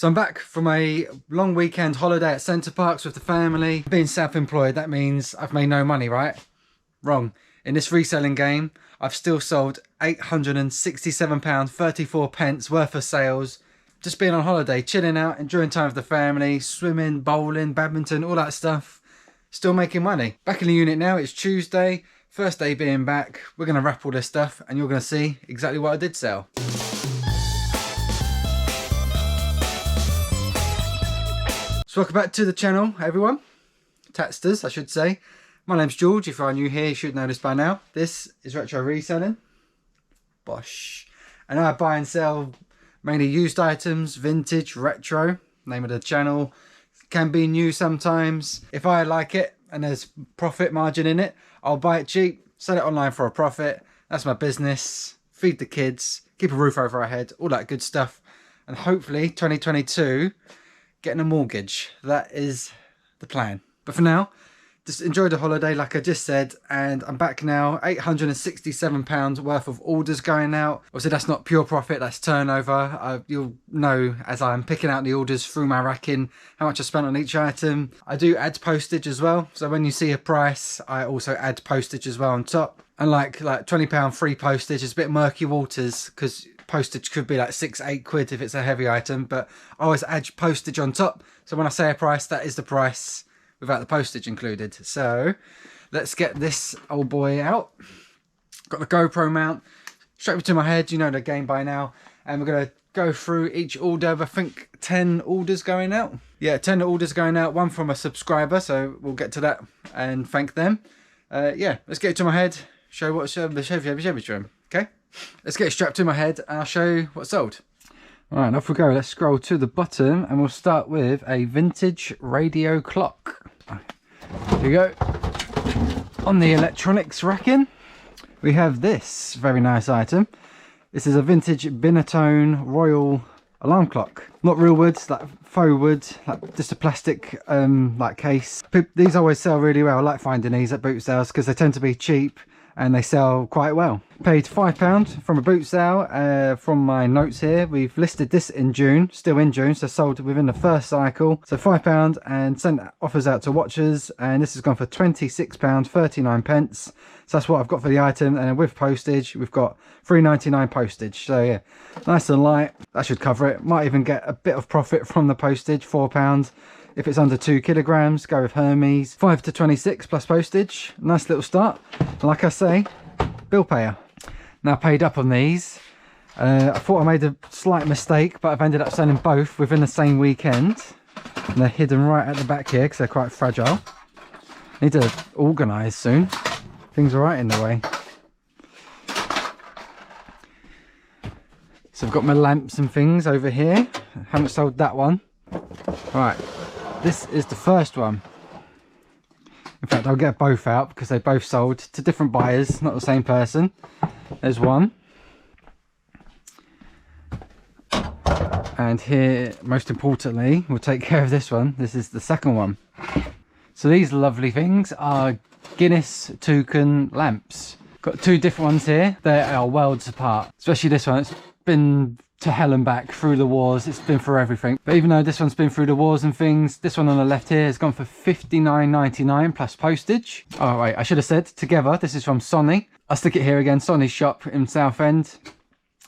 So I'm back from a long weekend holiday at Centre Parks with the family. Being self-employed, that means I've made no money, right? Wrong. In this reselling game, I've still sold £867.34 worth of sales. Just being on holiday, chilling out, enjoying time with the family, swimming, bowling, badminton, all that stuff. Still making money. Back in the unit now, it's Tuesday. First day being back. We're going to wrap all this stuff and you're going to see exactly what I did sell. So welcome back to the channel, everyone. Tatsters, I should say. My name's George. If you are new here, you should know this by now. This is Retro Reselling. Bosh. And I buy and sell mainly used items, vintage, retro. Name of the channel. Can be new sometimes. If I like it and there's profit margin in it, I'll buy it cheap, sell it online for a profit. That's my business. Feed the kids, keep a roof over our head, all that good stuff. And hopefully 2022... getting a mortgage. That is the plan. But for now, just enjoy the holiday like I just said, and I'm back now. £867 worth of orders going out. Obviously that's not pure profit, that's turnover. You'll know as I'm picking out the orders through my racking how much I spent on each item. I do add postage as well, so when you see a price I also add postage as well on top. And like £20 free postage is a bit murky waters, because postage could be like £6-8 if it's a heavy item, but I always add postage on top, so when I say a price, that is the price without the postage included. So let's get this old boy out. Got the GoPro mount straight to my head, you know the game by now, and we're going to go through each order. I think 10 orders going out. Yeah, 10 orders going out, one from a subscriber, so we'll get to that and thank them. Yeah, let's get it to my head, show what's okay? Let's get it strapped to my head and I'll show you what's sold. Alright, off we go. Let's scroll to the bottom and we'll start with a vintage radio clock. Here we go. On the electronics racking, we have this very nice item. This is a vintage Binatone Royal alarm clock. Not real wood, like faux wood, like just a plastic like case. These always sell really well. I like finding these at boot sales because they tend to be cheap and they sell quite well. Paid £5 from a boot sale. From my notes here, we've listed this in June, still in June, so sold within the first cycle. So £5 and sent offers out to watchers, and this has gone for £26.39. So that's what I've got for the item, and with postage, we've got £3.99 postage. So yeah, nice and light. That should cover it. Might even get a bit of profit from the postage, £4. If it's under 2 kilograms, go with Hermes. 5 to 26 plus postage. Nice little start. And like I say, bill payer. Now paid up on these. I thought I made a slight mistake, but I've ended up selling both within the same weekend. And they're hidden right at the back here because they're quite fragile. Need to organise soon. Things are right in the way. So I've got my lamps and things over here. Haven't sold that one. Right. This is the first one. In fact, I'll get both out because they both sold to different buyers, not the same person. There's one. And here, most importantly, we'll take care of this one. This is the second one. So these lovely things are Guinness toucan lamps. Got two different ones here. They are worlds apart. Especially this one. It's been to hell and back through the wars. It's been for everything, but even though this one's been through the wars and things, this one on the left here has gone for £59.99 plus postage. Oh wait, I should have said together. This is from Sonny. I'll stick it here again. Sonny's shop in Southend.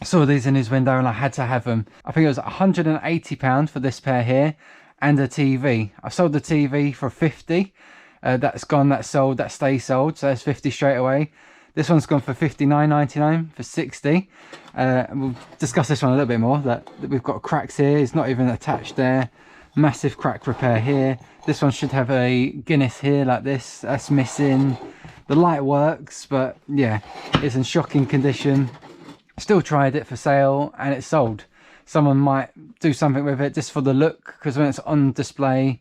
I saw these in his window and I had to have them. I think it was £180 for this pair here and a TV. I sold the TV for 50. That's gone, that's sold, that stays sold, so that's 50 straight away. This one's gone for £59.99 for 60. We'll discuss this one a little bit more. That we've got cracks here. It's not even attached there. Massive crack repair here. This one should have a Guinness here like this. That's missing. The light works, but yeah, it's in shocking condition. Still tried it for sale and it's sold. Someone might do something with it just for the look, because when it's on display,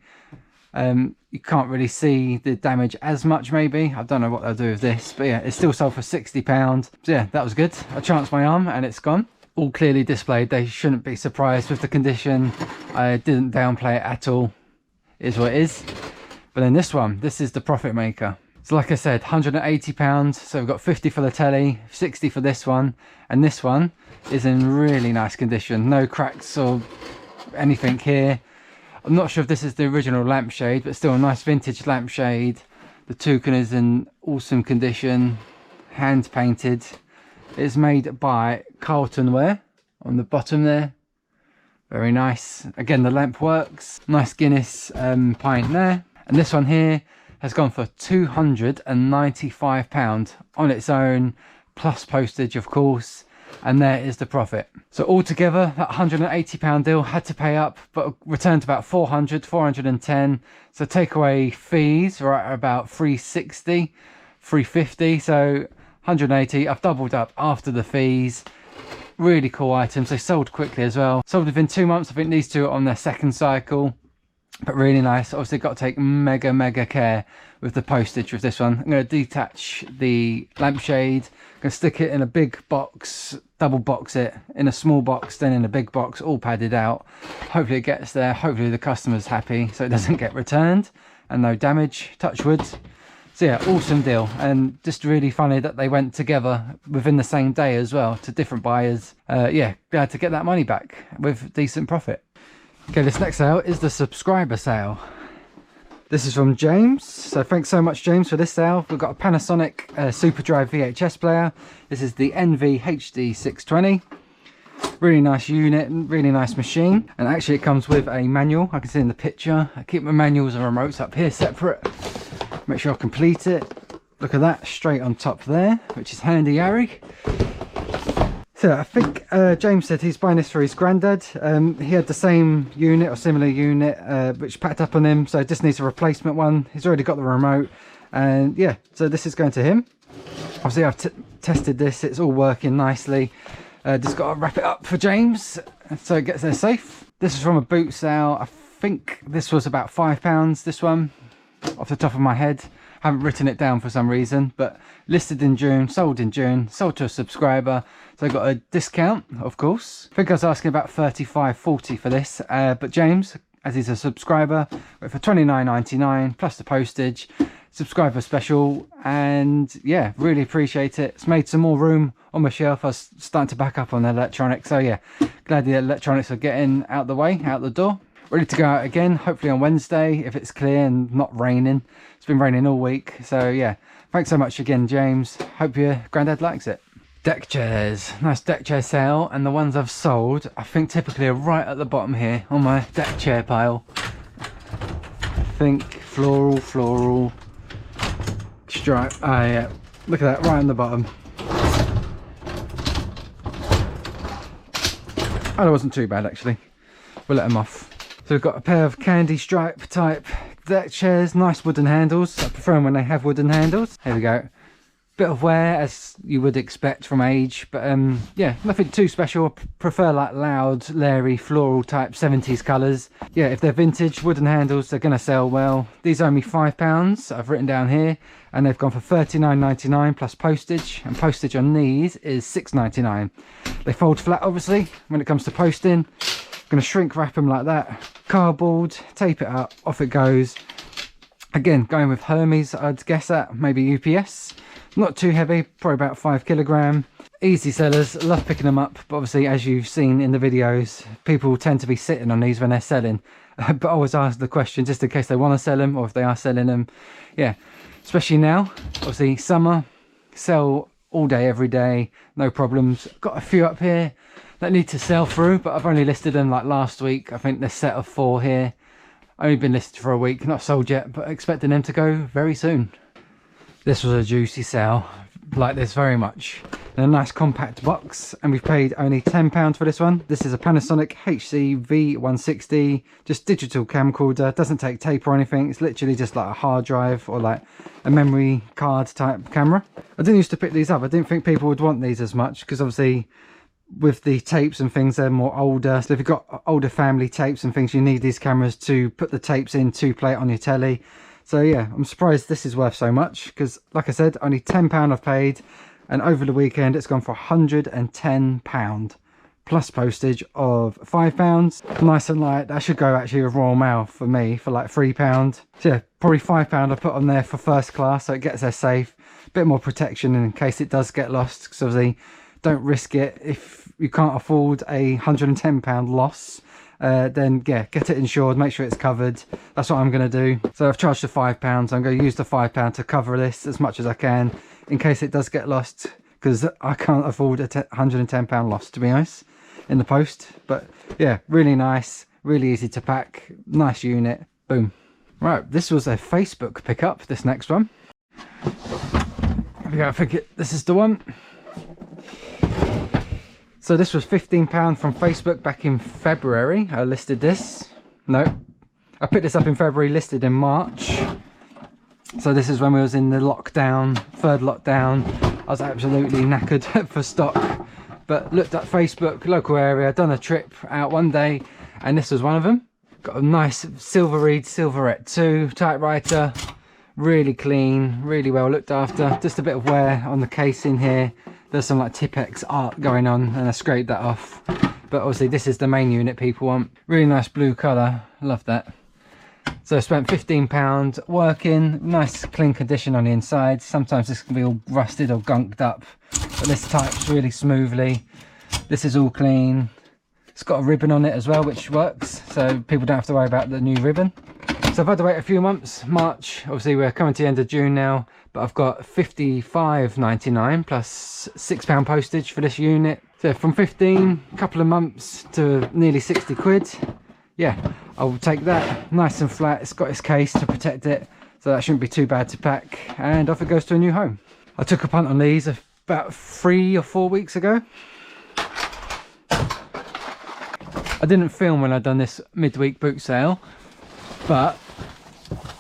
you can't really see the damage as much maybe. I don't know what they'll do with this, but yeah, it's still sold for £60. So yeah, that was good. I chanced my arm and it's gone. All clearly displayed. They shouldn't be surprised with the condition. I didn't downplay it at all. It is what it is. But then this one, this is the profit maker. So like I said, £180. So we've got 50 for the telly, 60 for this one. And this one is in really nice condition. No cracks or anything here. I'm not sure if this is the original lampshade, but still a nice vintage lampshade. The toucan is in awesome condition, hand painted. It's made by Carlton Ware on the bottom there. Very nice. Again, the lamp works. Nice Guinness pint there. And this one here has gone for £295 on its own, plus postage of course. And there is the profit. So altogether, that £180 deal had to pay up, but returned about 410. So take away fees, right, about 360, 350. So 180. I've doubled up after the fees. Really cool items. They sold quickly as well. Sold within 2 months. I think these two are on their second cycle. But really nice. Obviously got to take mega care with the postage with this one. I'm going to detach the lampshade. I'm going to stick it in a big box, double box it in a small box, then in a big box, all padded out. Hopefully it gets there. Hopefully the customer's happy so it doesn't get returned and no damage, touch wood. So yeah, awesome deal, and just really funny that they went together within the same day as well to different buyers. Yeah, glad to get that money back with decent profit. Okay, this next sale is the subscriber sale. This is from James, so thanks so much James for this sale. We've got a Panasonic Superdrive VHS player. This is the NV HD620. Really nice unit, really nice machine, and actually it comes with a manual. I can see in the picture. I keep my manuals and remotes up here separate. Make sure I complete it. Look at that, straight on top there, which is handy Harry. So I think James said he's buying this for his granddad. He had the same unit or similar unit which packed up on him, so just needs a replacement one. He's already got the remote, and yeah, so this is going to him. Obviously I've tested this, it's all working nicely. Just got to wrap it up for James so it gets there safe. This is from a boot sale. I think this was about £5, this one, off the top of my head. Haven't written it down for some reason, but listed in June, sold to a subscriber, so I got a discount, of course. I think I was asking about £35.40 for this, but James, as he's a subscriber, went for £29.99 plus the postage, subscriber special, and yeah, really appreciate it. It's made some more room on my shelf. I was starting to back up on the electronics, so yeah, glad the electronics are getting out the way, out the door. Ready to go out again, hopefully on Wednesday, if it's clear and not raining. It's been raining all week, so yeah. Thanks so much again, James. Hope your granddad likes it. Deck chairs. Nice deck chair sale, and the ones I've sold, I think typically are right at the bottom here on my deck chair pile. I think floral, stripe. Ah, yeah. Look at that, right on the bottom. Oh, that wasn't too bad, actually. We'll let them off. So we've got a pair of candy stripe type deck chairs, nice wooden handles. I prefer them when they have wooden handles. Here we go. Bit of wear as you would expect from age, but yeah, nothing too special. I prefer like loud, leery, floral type 70s colours. Yeah, if they're vintage wooden handles, they're going to sell well. These owe me £5, I've written down here, and they've gone for £39.99 plus postage, and postage on these is £6.99. They fold flat obviously when it comes to posting. Going to shrink wrap them like that, cardboard, tape it up, off it goes. Again, going with Hermes, I'd guess that, maybe UPS. Not too heavy, probably about 5 kilogram. Easy sellers, love picking them up, but obviously as you've seen in the videos, people tend to be sitting on these when they're selling. But I always ask the question just in case they want to sell them or if they are selling them. Yeah, especially now, obviously summer, sell all day, every day, no problems. Got a few up here that need to sell through, but I've only listed them like last week. I think there's a set of 4 here. Only been listed for a week, not sold yet, but expecting them to go very soon. This was a juicy sale, like this very much. In a nice compact box, and we've paid only £10 for this one. This is a Panasonic HC V160, just digital camcorder, doesn't take tape or anything. It's literally just like a hard drive or like a memory card type camera. I didn't used to pick these up. I didn't think people would want these as much, because obviously with the tapes and things, they're more older. So if you've got older family tapes and things, you need these cameras to put the tapes in to play it on your telly. So yeah, I'm surprised this is worth so much, because like I said, only £10 I've paid, and over the weekend it's gone for £110 plus postage of £5. Nice and light. That should go actually with Royal Mail for me for like £3. So yeah, probably £5 I put on there for first class, so it gets there safe. A bit more protection in case it does get lost, because obviously don't risk it if you can't afford a £110 loss. then yeah, get it insured, make sure it's covered. That's what I'm going to do. So I've charged the £5. I'm going to use the £5 to cover this as much as I can in case it does get lost, because I can't afford a £110 loss, to be honest, in the post. But yeah, really nice, really easy to pack, nice unit. Boom. Right, this was a Facebook pickup, this next one. There we go, I think this is the one. So this was £15 from Facebook back in February. I listed this. No, I picked this up in February, listed in March. So this is when we was in the lockdown, third lockdown. I was absolutely knackered for stock. But looked at Facebook, local area, done a trip out one day, and this was one of them. Got a nice Silverreed Silverette 2 typewriter. Really clean, really well looked after. Just a bit of wear on the casing here. There's some like Tipex art going on, and I scraped that off. But obviously this is the main unit people want. Really nice blue colour, love that. So I spent £15 working, nice clean condition on the inside. Sometimes this can be all rusted or gunked up, but this types really smoothly. This is all clean. It's got a ribbon on it as well, which works, so people don't have to worry about the new ribbon. So I've had to wait a few months. March, obviously we're coming to the end of June now, but I've got £55.99 plus £6 postage for this unit. So from 15, a couple of months to nearly 60 quid. Yeah, I'll take that. Nice and flat. It's got its case to protect it, so that shouldn't be too bad to pack. And off it goes to a new home. I took a punt on these about 3 or 4 weeks ago. I didn't film when I'd done this midweek boot sale, but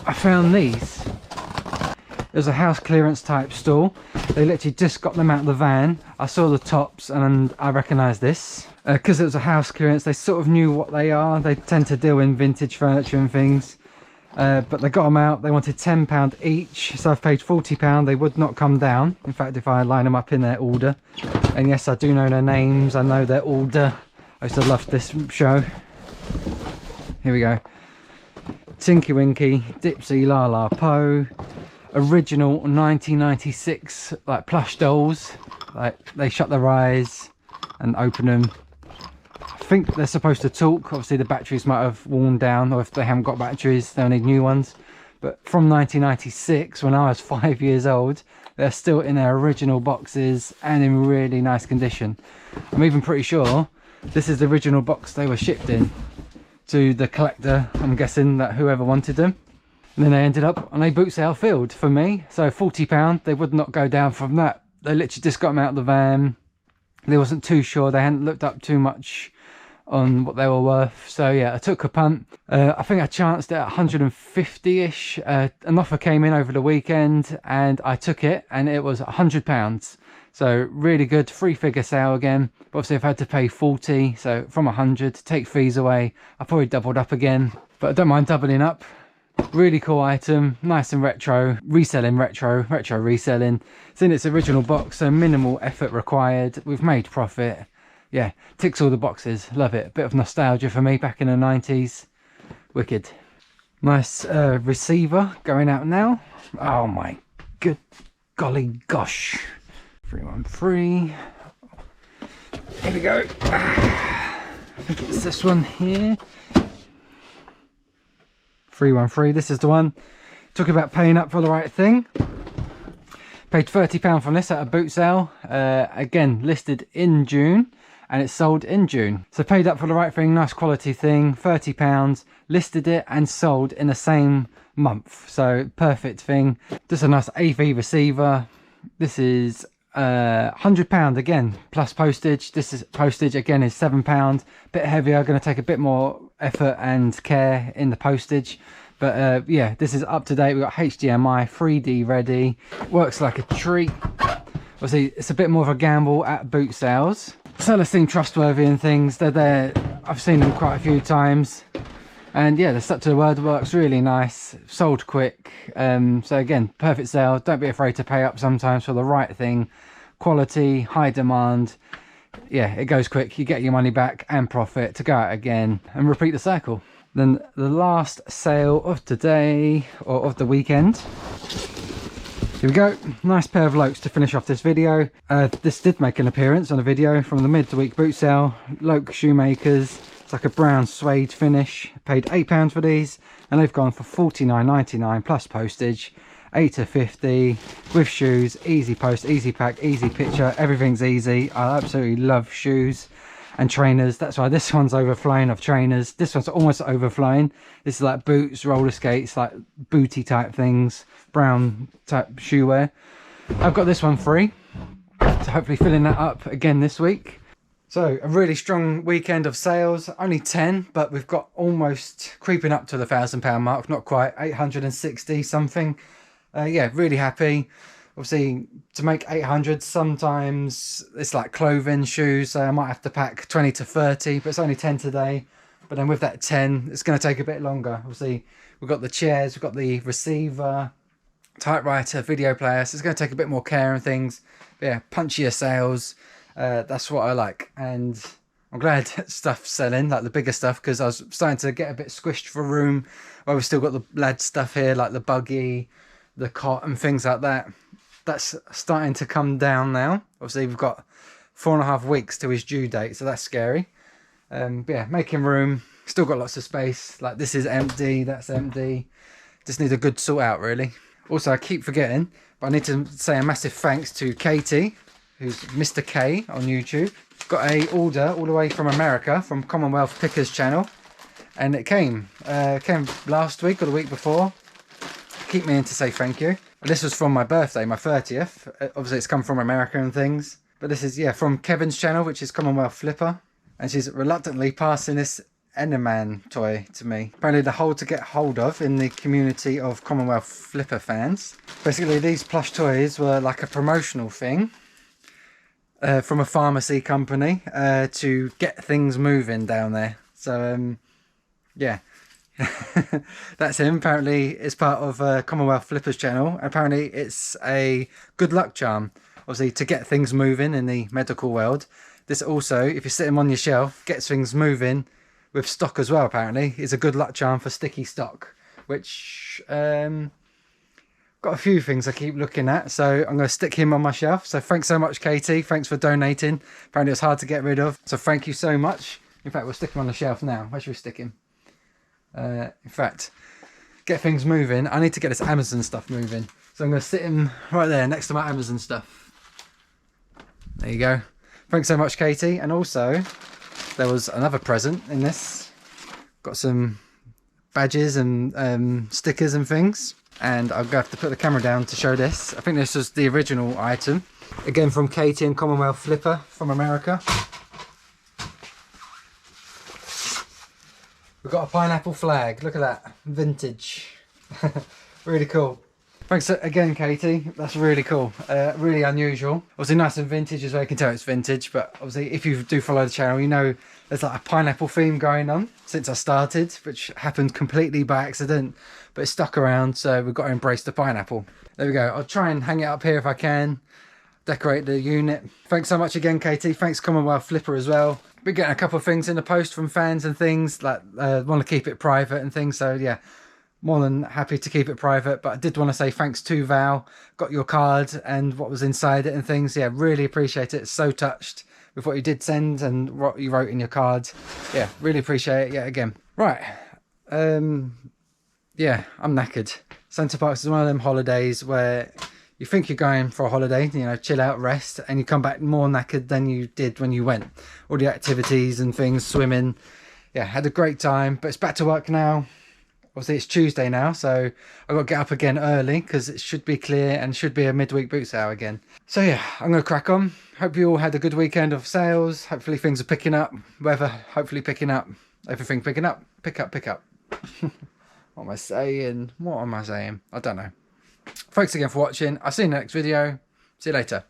I found these. It was a house clearance type stall. They literally just got them out of the van. I saw the tops and I recognised this. Because it was a house clearance, they sort of knew what they are. They tend to deal in vintage furniture and things. But they got them out. They wanted £10 each, so I've paid £40. They would not come down. In fact, if I line them up in their order. And yes, I do know their names. I know their order. I used to love this show. Here we go. Tinky Winky, Dipsy, La La Po. Original 1996 like plush dolls. Like they shut their eyes and open them. I think they're supposed to talk. Obviously the batteries might have worn down, or if they haven't got batteries they'll need new ones. But from 1996, when I was 5 years old, they're still in their original boxes and in really nice condition. I'm even pretty sure this is the original box they were shipped in to the collector, I'm guessing, that whoever wanted them. And then they ended up on a boot sale field for me. So £40, they would not go down from that. They literally just got them out of the van. They wasn't too sure. They hadn't looked up too much on what they were worth. So yeah, I took a punt. I think I chanced it at 150-ish. An offer came in over the weekend and I took it, and it was £100. So really good, 3-figure sale again. But obviously I've had to pay 40, so from 100, take fees away, I probably doubled up again. But I don't mind doubling up. Really cool item, nice and retro. Reselling retro reselling. It's in its original box, so minimal effort required. We've made profit. Yeah, ticks all the boxes, love it. Bit of nostalgia for me back in the 90s. Wicked. Nice receiver going out now. Oh my good golly gosh. 313. Here we go. I think it's this one here. 313. This is the one. Talk about paying up for the right thing. Paid £30 from this at a boot sale. Again, listed in June, and it's sold in June. So paid up for the right thing, nice quality thing. £30. Listed it and sold in the same month. So perfect thing. Just a nice AV receiver. This is £100 again plus postage. This is postage again is £7. Bit heavier, going to take a bit more effort and care in the postage, but yeah, this is up to date. We've got HDMI, 3D ready, works like a treat. Obviously it's a bit more of a gamble at boot sales. Sellers seem trustworthy and things. They're there, I've seen them quite a few times, and yeah, they're stuck to the word. Works really nice, sold quick. So again, perfect sale. Don't be afraid to pay up sometimes for the right thing. Quality, high demand. Yeah, it goes quick. You get your money back and profit to go out again and repeat the cycle. Then the last sale of today, or of the weekend. Here we go. Nice pair of Lokes to finish off this video. This did make an appearance on a video from the midweek boot sale. Loke Shoemakers. It's like a brown suede finish. Paid £8 for these, and they've gone for £49.99 plus postage. 8 to 50 with shoes, easy post, easy pack, easy picture, everything's easy. I absolutely love shoes and trainers. That's why this one's overflowing of trainers. This one's almost overflowing. This is like boots, roller skates, like booty type things, brown type shoe wear. I've got this one free, so hopefully filling that up again this week. So a really strong weekend of sales, only 10, but we've got almost creeping up to the £1,000 mark, not quite, 860 something. Yeah, really happy. Obviously, to make 800, sometimes it's like clothing, shoes, so I might have to pack 20 to 30, but it's only 10 today. But then with that 10, it's going to take a bit longer. Obviously, we've got the chairs, we've got the receiver, typewriter, video player, so it's going to take a bit more care and things. But yeah, punchier sales, that's what I like. And I'm glad stuff's selling, like the bigger stuff, because I was starting to get a bit squished for room. Well, we've still got the lad stuff here, like the buggy, the cot and things like that. That's starting to come down now. Obviously we've got 4.5 weeks to his due date, so that's scary. But yeah, making room, still got lots of space. Like this is empty, that's empty. Just need a good sort out really. Also I keep forgetting, but I need to say a massive thanks to Katie, who's Mr. K on YouTube. Got a order all the way from America, from Commonwealth Pickers channel, and it came last week or the week before. Keep meaning to say thank you. This was from my birthday, my 30th. Obviously it's come from America and things, but this is, yeah, from Kevin's channel, which is Commonwealth Flipper, and she's reluctantly passing this Enderman toy to me. Apparently the hole to get hold of in the community of Commonwealth Flipper fans. Basically these plush toys were like a promotional thing from a pharmacy company to get things moving down there. So yeah. That's him. Apparently it's part of Commonwealth Flipper's channel. Apparently it's a good luck charm, obviously, to get things moving in the medical world. This also, if you sit them on your shelf, gets things moving with stock as well. Apparently it's a good luck charm for sticky stock, which got a few things I keep looking at, so I'm going to stick him on my shelf. So thanks so much, Katie. Thanks for donating. Apparently it's hard to get rid of, so thank you so much. In fact, we'll stick him on the shelf now. Where should we stick him? In fact, get things moving. I need to get this Amazon stuff moving, so I'm going to sit him right there next to my Amazon stuff. There you go. Thanks so much, Katie. And also there was another present in this. Got some badges and stickers and things, and I'm going to have to put the camera down to show this. I think this was the original item, again from Katie and Commonwealth Flipper from America. We've got a pineapple flag. Look at that. Vintage. Really cool. Thanks again, Katie. That's really cool. Really unusual. Obviously nice and vintage as well. You can tell it's vintage, but obviously if you do follow the channel, you know there's like a pineapple theme going on since I started, which happened completely by accident, but it's stuck around, so we've got to embrace the pineapple. There we go. I'll try and hang it up here if I can. Decorate the unit. Thanks so much again, Katie. Thanks Commonwealth Flipper as well. Been getting a couple of things in the post from fans and things, like want to keep it private and things, so yeah, more than happy to keep it private. But I did want to say thanks to Val. Got your card and what was inside it and things. Yeah, really appreciate it. So touched with what you did send and what you wrote in your card. Yeah, really appreciate it. Yeah, again. Right. Yeah, I'm knackered. Centre Parks is one of them holidays where you think you're going for a holiday, you know, chill out, rest, and you come back more knackered than you did when you went. All the activities and things, swimming. Yeah, had a great time, but it's back to work now. Obviously it's Tuesday now, so I've got to get up again early because it should be clear and should be a midweek boot sale again. So yeah, I'm going to crack on. Hope you all had a good weekend of sales. Hopefully things are picking up. Weather hopefully picking up. Everything picking up. Pick up, pick up. What am I saying? What am I saying? I don't know. Thanks again for watching. I'll see you in the next video. See you later.